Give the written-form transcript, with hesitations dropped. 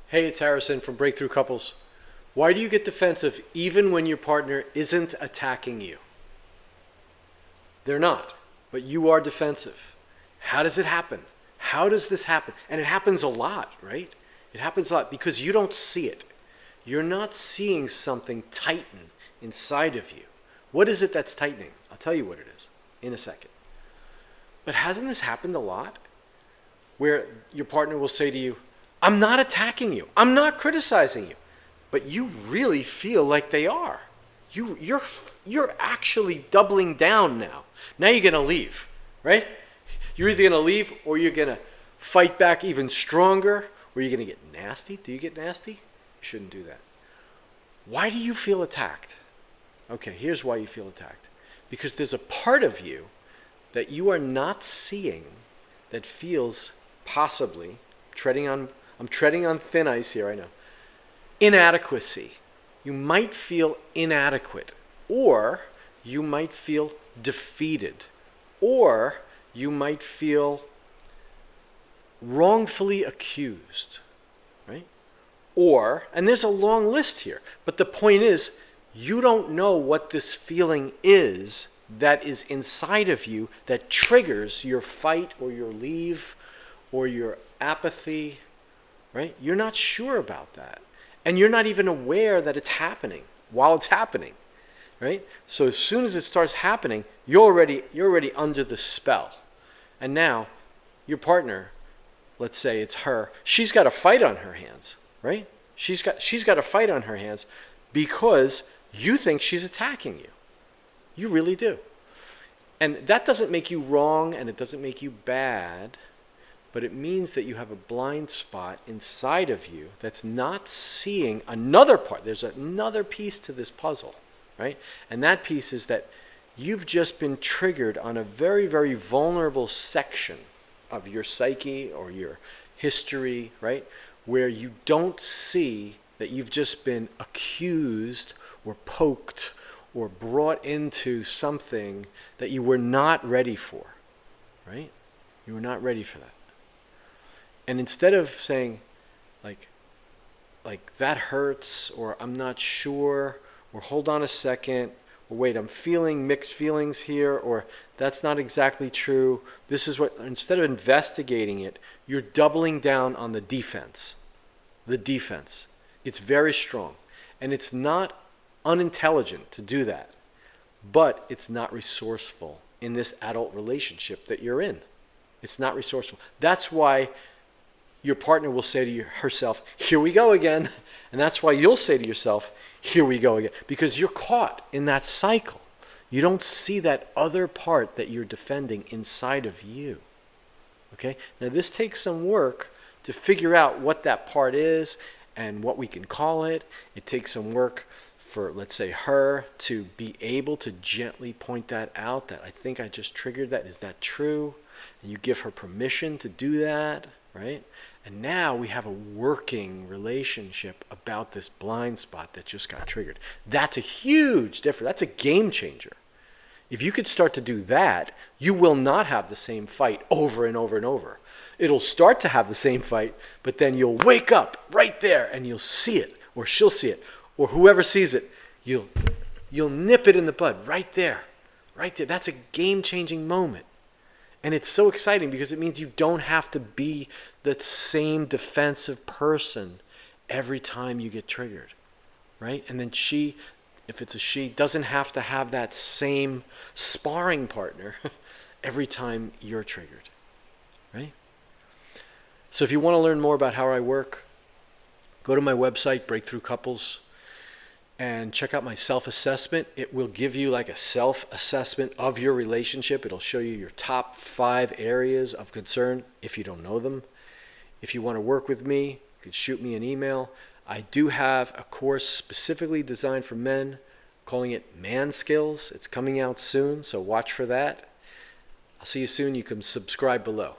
Hey, it's Harrison from Breakthrough Couples. Why do you get defensive even when your partner isn't attacking you? They're not, but you are defensive. How does it happen? How does this happen? And it happens a lot, right? It happens a lot because you don't see it. You're not seeing something tighten inside of you. What is it that's tightening? I'll tell you what it is in a second. But hasn't this happened a lot? Where your partner will say to you, I'm not attacking you. I'm not criticizing you. But you really feel like they are. You're actually doubling down now. Now you're going to leave, right? You're either going to leave or you're going to fight back even stronger or you're going to get nasty. Do you get nasty? You shouldn't do that. Why do you feel attacked? Okay, here's why you feel attacked. Because there's a part of you that you are not seeing that feels possibly I'm treading on thin ice here, I know. Inadequacy. You might feel inadequate, or you might feel defeated, or you might feel wrongfully accused, right? Or, and there's a long list here, but the point is, you don't know what this feeling is that is inside of you that triggers your fight or your leave or your apathy, right? You're not sure about that. And you're not even aware that it's happening while it's happening, right? So as soon as it starts happening, you're already under the spell. And now your partner, let's say it's her, she's got a fight on her hands, right? She's got a fight on her hands because you think she's attacking you. You really do. And that doesn't make you wrong and it doesn't make you bad, but it means that you have a blind spot inside of you that's not seeing another part. There's another piece to this puzzle, right? And that piece is that you've just been triggered on a very, very vulnerable section of your psyche or your history, right? Where you don't see that you've just been accused or poked or brought into something that you were not ready for, right? You were not ready for that. And instead of saying, like that hurts, or I'm not sure, or hold on a second, or wait, I'm feeling mixed feelings here, or that's not exactly true, this is what, instead of investigating it, you're doubling down on the defense. The defense. It's very strong. And it's not unintelligent to do that, but it's not resourceful in this adult relationship that you're in. It's not resourceful. That's why your partner will say to herself, here we go again. And that's why you'll say to yourself, here we go again. Because you're caught in that cycle. You don't see that other part that you're defending inside of you. Okay? Now this takes some work to figure out what that part is and what we can call it. It takes some work for, let's say, her to be able to gently point that out, that I think I just triggered that. Is that true? And you give her permission to do that, right? And now we have a working relationship about this blind spot that just got triggered. That's a huge difference. That's a game changer. If you could start to do that, you will not have the same fight over and over and over. It'll start to have the same fight, but then you'll wake up right there and you'll see it, or she'll see it, or whoever sees it, you'll nip it in the bud right there, right there. That's a game-changing moment. And it's so exciting because it means you don't have to be the same defensive person every time you get triggered, right? And then she, if it's a she, doesn't have to have that same sparring partner every time you're triggered, right? So if you want to learn more about how I work, go to my website, Breakthrough Couples, and check out my self-assessment. It will give you like a self-assessment of your relationship. It'll show you your top 5 areas of concern if you don't know them. If you want to work with me, you can shoot me an email. I do have a course specifically designed for men, calling it Man Skills. It's coming out soon, so watch for that. I'll see you soon. You can subscribe below.